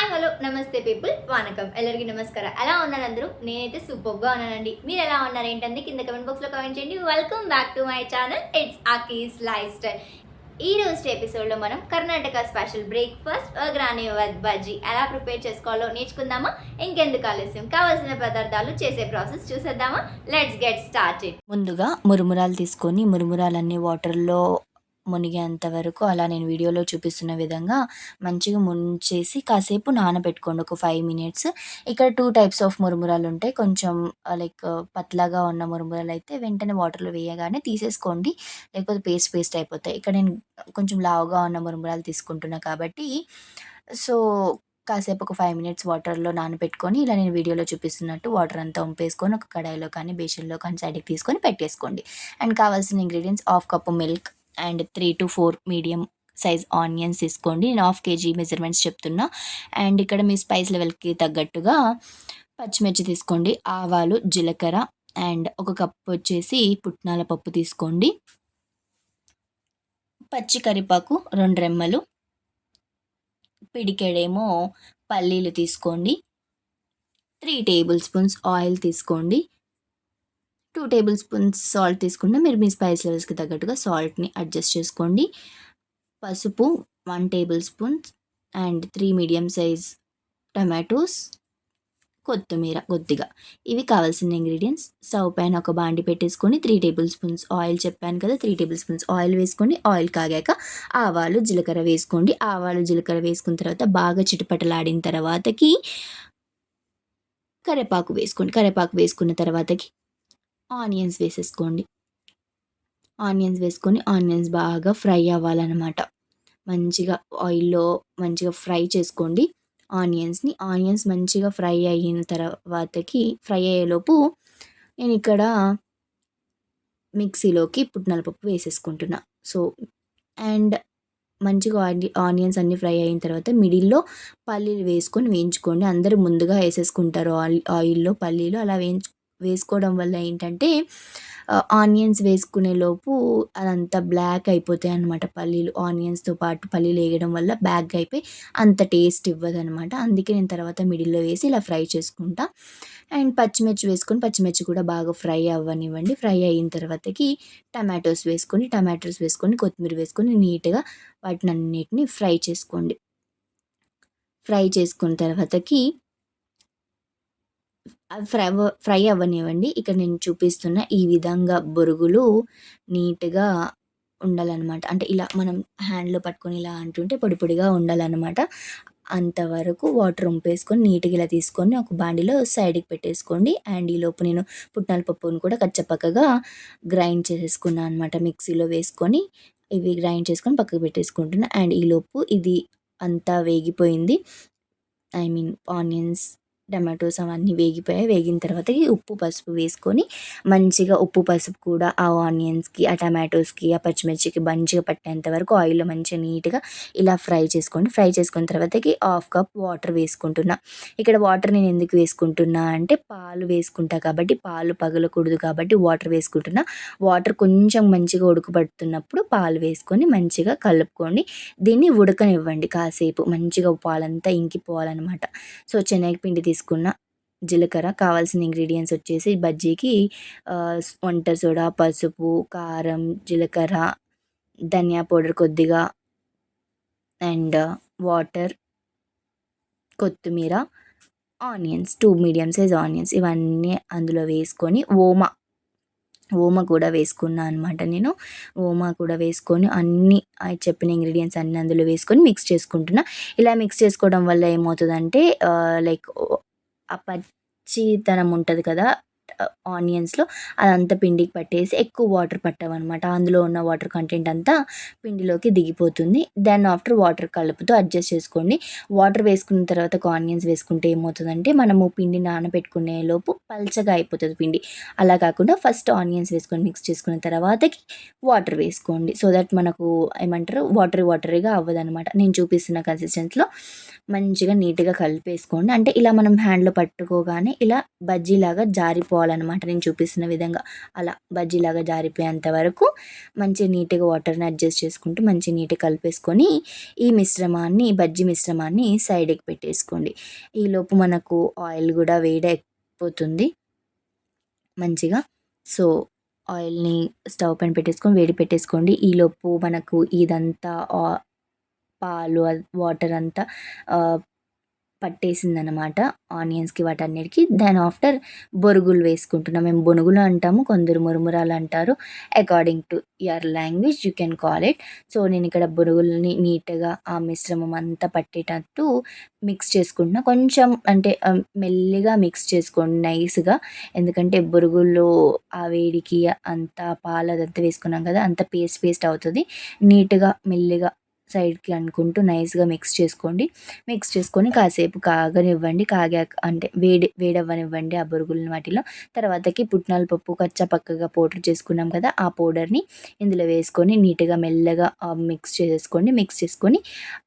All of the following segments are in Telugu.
హాయ్ హలో నమస్తే పీపుల్ వానకం ఎల్లరికీ నమస్కారం. ఎలా ఉన్నారు అందరూ? నేనైతే సూపర్గా ఉన్నానండి. మీరు ఎలా ఉన్నారు ఏంటంటే కింద కమెంట్ బాక్స్లో కామెంట్ చేయండి. Welcome back to my channel, it's Aki's life style. ఈ రోజు ఎపిసోడ్లో మనం కర్ణాటక స్పెషల్ బ్రేక్ఫాస్ట్ అగ్రాని బజ్జీ ఎలా ప్రిపేర్ చేసుకోవాలో నేర్చుకుందామా? ఇంకెందుకు ఆలస్యం, కావాల్సిన పదార్థాలు చేసే ప్రాసెస్ చూసేద్దామా? Let's get started. ముందుగా మురుమురాలు తీసుకొని మురుమురాలన్నీ వాటర్లో మునిగేంత వరకు అలా నేను వీడియోలో చూపిస్తున్న విధంగా మంచిగా ముంచేసి కాసేపు నానబెట్టుకోండి ఒక 5 మినిట్స్. ఇక్కడ 2 టైప్స్ ఆఫ్ మురుమురాలు ఉంటాయి. కొంచెం లైక్ పతలాగా ఉన్న మురుమురాలు అయితే వెంటనే వాటర్లో వేయగానే తీసేసుకోండి, లేకపోతే పేస్ట్ అయిపోతాయి. ఇక్కడ నేను కొంచెం లావుగా ఉన్న మురుమురాలు తీసుకుంటున్నా కాబట్టి సో కాసేపు ఒక 5 మినిట్స్ వాటర్లో నానబెట్టుకొని ఇలా నేను వీడియోలో చూపిస్తున్నట్టు వాటర్ అంతా వంపేసుకొని ఒక కడాయిలో కానీ బేషన్లో కానీ సైడ్కి తీసుకొని పెట్టేసుకోండి. అండ్ కావాల్సిన ingredients 1/2 cup milk and 3 to 4 medium size onions తీసుకోండి. నేను 1/2 kg మెజర్మెంట్స్ చెప్తున్నా. అండ్ ఇక్కడ మీ స్పైస్ లెవెల్కి తగ్గట్టుగా పచ్చిమిర్చి తీసుకోండి, ఆవాలు, జీలకర్ర అండ్ ఒక కప్ వచ్చేసి పుట్నాల పప్పు తీసుకోండి, పచ్చి కరివేపాకు 2 రెమ్మలు, పిడికెడేమో పల్లీలు తీసుకోండి, 3 టేబుల్ స్పూన్స్ ఆయిల్ తీసుకోండి, 2 టేబుల్ స్పూన్స్ సాల్ట్ తీసుకుంటే మీరు మీ స్పైస్ లెవెల్స్కి తగ్గట్టుగా సాల్ట్ని అడ్జస్ట్ చేసుకోండి. పసుపు 1 table spoon and 3 medium size tomatoes, కొత్తిమీర కొద్దిగా. ఇవి కావాల్సిన ఇంగ్రీడియంట్స్. స్టవ్ పైన ఒక బాండి పెట్టేసుకొని 3 టేబుల్ స్పూన్స్ ఆయిల్ చెప్పాను కదా, 3 టేబుల్ స్పూన్స్ ఆయిల్ వేసుకోండి. ఆయిల్ కాగాక ఆవాలు జీలకర్ర వేసుకోండి. ఆవాలు జీలకర్ర వేసుకున్న తర్వాత బాగా చిటపటలాడిన తర్వాతకి కరివేపాకు వేసుకోండి. కరివేపాకు వేసుకున్న తర్వాతకి ఆనియన్స్ వేసేసుకోండి. ఆనియన్స్ వేసుకొని ఆనియన్స్ బాగా ఫ్రై అవ్వాలన్నమాట. మంచిగా ఆయిల్లో మంచిగా ఫ్రై చేసుకోండి ఆనియన్స్ని. ఆనియన్స్ మంచిగా ఫ్రై అయిన తర్వాతకి ఫ్రై అయ్యేలోపు నేను ఇక్కడ మిక్సీలోకి పుట్నాల పప్పు వేసేసుకుంటున్నా. సో అండ్ మంచిగా ఆనియన్స్ అన్నీ ఫ్రై అయిన తర్వాత మిడిల్లో పల్లీలు వేసుకొని వేయించుకోండి. అందరూ ముందుగా వేసేసుకుంటారు ఆయిల్లో పల్లీలు. అలా వేసుకోవడం వల్ల ఏంటంటే ఆనియన్స్ వేసుకునే లోపు అదంతా బ్లాక్ అయిపోతాయి అన్నమాట. పల్లీలు ఆనియన్స్తో పాటు పల్లీలు వేయడం వల్ల బ్లాక్ అయిపోయి అంత టేస్ట్ ఇవ్వదనమాట. అందుకే నేను తర్వాత మిడిల్లో వేసి ఇలా ఫ్రై చేసుకుంటా. అండ్ పచ్చిమిర్చి వేసుకొని పచ్చిమిర్చి కూడా బాగా ఫ్రై అవ్వనివ్వండి. ఫ్రై అయిన తర్వాతకి టమాటోస్ వేసుకొని కొత్తిమీర వేసుకొని నీట్గా వాటిని అన్నిటిని ఫ్రై చేసుకోండి. ఫ్రై చేసుకున్న తర్వాతకి ఫ్రై అవ్వనివ్వండి. ఇక్కడ నేను చూపిస్తున్న ఈ విధంగా బొరుగులు నీట్గా ఉండాలన్నమాట. అంటే ఇలా మనం హ్యాండ్లో పట్టుకొని ఇలా అంటుంటే పొడి పొడిగా ఉండాలన్నమాట. అంతవరకు వాటర్ వంపేసుకొని నీట్గా ఇలా తీసుకొని ఒక బాండిలో సైడ్కి పెట్టేసుకోండి. అండ్ ఈలోపు నేను పుట్నాల పప్పును కూడా కచ్చపక్కగా గ్రైండ్ చేసేసుకున్నాను అనమాట. మిక్సీలో వేసుకొని ఇవి గ్రైండ్ చేసుకొని పక్కకు పెట్టేసుకుంటున్నా. అండ్ ఈలోపు ఇది అంతా వేగిపోయింది. ఐ మీన్ ఆనియన్స్, టమాటోస్ అవన్నీ వేగిపోయాయి. వేగిన తర్వాత ఉప్పు పసుపు వేసుకొని మంచిగా ఉప్పు పసుపు కూడా ఆ ఆనియన్స్కి, ఆ టమాటోస్కి, ఆ పచ్చిమిర్చికి మంచిగా పట్టేంత వరకు ఆయిల్లో మంచిగా నీట్గా ఇలా ఫ్రై చేసుకోండి. ఫ్రై చేసుకున్న తర్వాతకి 1/2 కప్ వాటర్ వేసుకుంటున్నా. ఇక్కడ వాటర్ నేను ఎందుకు వేసుకుంటున్నా అంటే పాలు వేసుకుంటా కాబట్టి, పాలు పగలకూడదు కాబట్టి వాటర్ వేసుకుంటున్నా. వాటర్ కొంచెం మంచిగా ఉడకబడుతున్నప్పుడు పాలు వేసుకొని మంచిగా కలుపుకోండి. దీన్ని ఉడకనివ్వండి కాసేపు. మంచిగా పాలంతా ఇంకిపోవాలన్నమాట. సో శనగపిండి తీసుకున్న, జీలకర్ర, కావాల్సిన ఇంగ్రీడియంట్స్ వచ్చేసి బజ్జీకి వంట సోడా, పసుపు, కారం, జీలకర్ర, ధనియా పౌడర్ కొద్దిగా అండ్ వాటర్, కొత్తిమీర, ఆనియన్స్ 2 మీడియం సైజ్ ఆనియన్స్ ఇవన్నీ అందులో వేసుకొని ఓమ కూడా వేసుకున్నా అనమాట నేను. ఓమా కూడా వేసుకొని అన్నీ చెప్పిన ఇంగ్రీడియంట్స్ అన్నీ అందులో వేసుకొని మిక్స్ చేసుకుంటున్నా. ఇలా మిక్స్ చేసుకోవడం వల్ల ఏమవుతుందంటే లైక్ ఆ పచ్చితనం ఉంటుంది కదా ఆనియన్స్లో, అదంతా పిండికి పట్టేసి ఎక్కువ వాటర్ పట్టవన్నమాట. అందులో ఉన్న వాటర్ కంటెంట్ అంతా పిండిలోకి దిగిపోతుంది. దెన్ ఆఫ్టర్ వాటర్ కలుపుతూ అడ్జస్ట్ చేసుకోండి. వాటర్ వేసుకున్న తర్వాత ఆనియన్స్ వేసుకుంటే ఏమవుతుందంటే మనము పిండి నానబెట్టుకునే లోపు పల్చగా అయిపోతుంది పిండి. అలా కాకుండా ఫస్ట్ ఆనియన్స్ వేసుకొని మిక్స్ చేసుకున్న తర్వాతకి వాటర్ వేసుకోండి. సో దట్ మనకు ఏమంటారు వాటరీగా అవ్వదన్నమాట. నేను చూపిస్తున్న కన్సిస్టెన్సీలో మంచిగా నీట్గా కలిపేసుకోండి. అంటే ఇలా మనం హ్యాండ్లో పట్టుకోగానే ఇలా బజ్జీలాగా జారిపోవాలి జారిపోవాలన్నమాట నేను చూపిస్తున్న విధంగా. అలా బజ్జీలాగా జారిపోయేంత వరకు మంచిగా నీట్‌గా వాటర్‌ని అడ్జస్ట్ చేసుకుంటూ మంచిగా నీట్‌గా కలిపేసుకొని బజ్జీ మిశ్రమాన్ని సైడ్‌కి పెట్టేసుకోండి. ఈలోపు మనకు ఆయిల్ కూడా వేడెక్కిపోతుంది మంచిగా. సో, ఆయిల్‌ని స్టవ్ పైన వేడి పెట్టేసుకోండి. ఈలోపు మనకు ఇదంతా పాలు వాటర్ అంతా పట్టేసిందనమాట ఆనియన్స్‌కి వాటన్నిటికి. దెన్ ఆఫ్టర్ బొరుగులు వేసుకుంటున్నాం. మేము బొనుగులు అంటాము, కొందరు మురుమురాలు అంటారు. According to your language you can call it. So, నేను ఇక్కడ బొరుగులని నీట్‌గా ఆ మిశ్రమం అంతా పట్టేటట్టు మిక్స్ చేసుకుంటున్నా. కొంచెం అంటే మెల్లిగా మిక్స్ చేసుకోండి నైస్‌గా. ఎందుకంటే బొరుగుల్లో ఆ వేడికి అంతా పాలు అదంతా వేసుకున్నాం కదా! అంతా పేస్ట్ అవుతది. నీట్‌గా మెల్లిగా సైడ్‌కి అనుకుంటూ నైస్‌గా మిక్స్ చేసుకోండి. మిక్స్ చేసుకొని కాసేపు కాగనివ్వండి. కాగాక అంటే వేడవ్వనివ్వండి ఆ బొరుగులను వాటిలో. తర్వాతకి పుట్నాల పప్పు కచ్చా పక్కగా పౌడర్ చేసుకున్నాం కదా! ఆ పౌడర్‌ని ఇందులో వేసుకొని నీట్‌గా మెల్లగా మిక్స్ చేసేసుకోండి. మిక్స్ చేసుకొని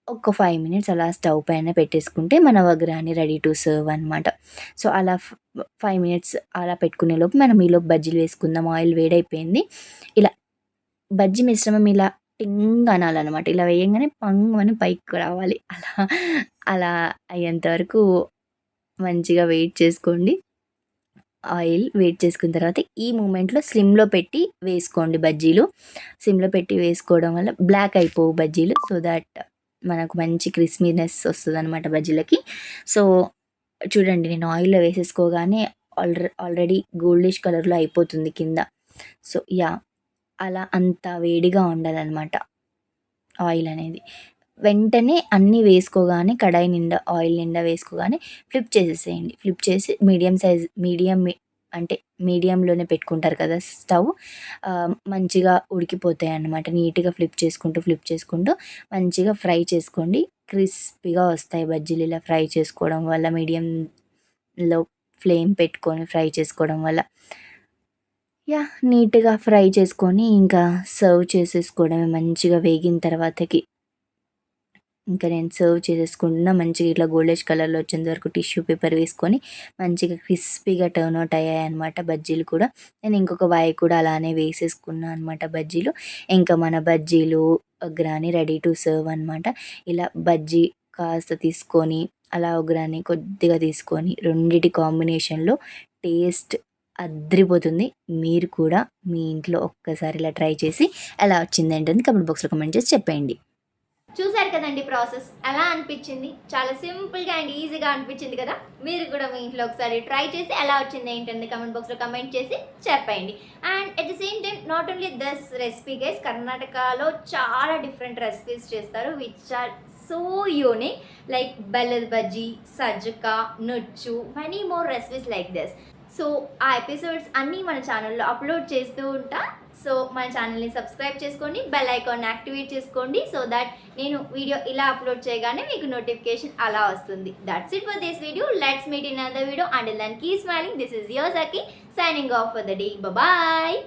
ఒక 5 మినిట్స్ అలా స్టవ్ పైన పెట్టేసుకుంటే మన వగ్రాని రెడీ టు సర్వ్ అనమాట. సో, అలా 5 మినిట్స్ అలా పెట్టుకునేలోపు మనం ఈలోపు బజ్జీలు వేసుకుందాం. ఆయిల్ వేడైపోయింది. ఇలా బజ్జీ మిశ్రమం ఇలా టింగ్ అనాలనమాట. ఇలా వేయంగానే పంగ్ పైకి రావాలి. అలా అయ్యేంత వరకు మంచిగా వెయిట్ చేసుకోండి. ఆయిల్ వేడి చేసుకున్న తర్వాత ఈ మూమెంట్‌లో స్లిమ్‌లో పెట్టి వేసుకోండి బజ్జీలు. సిమ్‌లో పెట్టి వేసుకోవడం వల్ల బ్లాక్ అయిపోవు బజ్జీలు. సో దట్ మనకు మంచి క్రిస్పీనెస్ వస్తదనమాట బజ్జీలకి. సో, చూడండి నేను ఆయిల్‌లో వేసేసుకోగానే ఆల్రెడీ గోల్డిష్ కలర్‌లో అయిపోతుంది కింద. So, yeah! అలా అంత వేడిగా ఉండాలనమాట ఆయిల్ అనేది. వెంటనే అన్నీ వేసుకోగానే కడాయి నిండా ఆయిల్ నిండా వేసుకోగానే ఫ్లిప్ చేసేసేయండి. ఫ్లిప్ చేసి అంటే మీడియంలోనే పెట్టుకుంటారు కదా స్టవ్. మంచిగా ఉడికిపోతాయన్నమాట. నీట్‌గా ఫ్లిప్ చేసుకుంటూ మంచిగా ఫ్రై చేసుకోండి. క్రిస్పీగా వస్తాయి బజ్జీలు ఇలా ఫ్రై చేసుకోవడం వల్ల మీడియంలో ఫ్లేమ్ పెట్టుకొని ఫ్రై చేసుకోవడం వల్ల. యాహ్! నీట్‌గా ఫ్రై చేసుకొని ఇంకా సర్వ్ చేసేసుకోవడమే మంచిగా వేగిన తర్వాతకి. ఇంకా నేను సర్వ్ చేసేసుకుంటున్నా. మంచిగా ఇట్లా గోల్డిష్ కలర్‌లో వచ్చేంత వరకు టిష్యూ పేపర్ వేసుకొని మంచిగా క్రిస్పీగా టర్న్ అవుట్ అయ్యాయన్నమాట బజ్జీలు కూడా. నేను ఇంకొక వాయి కూడా అలానే వేసేసుకున్నా అనమాట బజ్జీలు. ఇంకా మన బజ్జీలు ఒగ్రాని రెడీ టు సర్వ్ అనమాట. ఇలా బజ్జీ కాస్త తీసుకొని అలా ఒగ్రాని కొద్దిగా తీసుకొని రెండిటి కాంబినేషన్‌లో టేస్ట్ అద్రిపోతుంది. మీరు కూడా మీ ఇంట్లో ఒక్కసారి ఇలా ట్రై చేసి ఎలా వచ్చిందేంటని కామెంట్ బాక్స్‌లో కామెంట్ చేసి చెప్పేయండి. చూసారు కదండి ప్రాసెస్ ఎలా అనిపించింది? చాలా సింపుల్గా అండ్ ఈజీగా అనిపించింది కదా! మీరు కూడా మీ ఇంట్లో ఒకసారి ట్రై చేసి ఎలా వచ్చింది ఏంటంది కామెంట్ బాక్స్లో కమెంట్ చేసి చెప్పండి. And at the same time not only this recipe guys, కర్ణాటకలో చాలా డిఫరెంట్ రెసిపీస్ చేస్తారు which are so unique, like బెల్లద బజ్జీ, సజ్జక, నుచ్చు, many more recipes like this. So ఆ ఎపిసోడ్స్ అన్నీ మన ఛానల్లో అప్లోడ్ చేస్తూ ఉంటా. సో మన ఛానల్ని సబ్స్క్రైబ్ చేసుకోండి, బెల్ ఐకాన్ యాక్టివేట్ చేసుకోండి సో దట్ నేను వీడియో ఇలా అప్లోడ్ చేయగానే మీకు నోటిఫికేషన్ అలా వస్తుంది. That's it for this video. Let's meet in another video. Until then keep smiling. This is your Sakhi signing off for the day. Bye.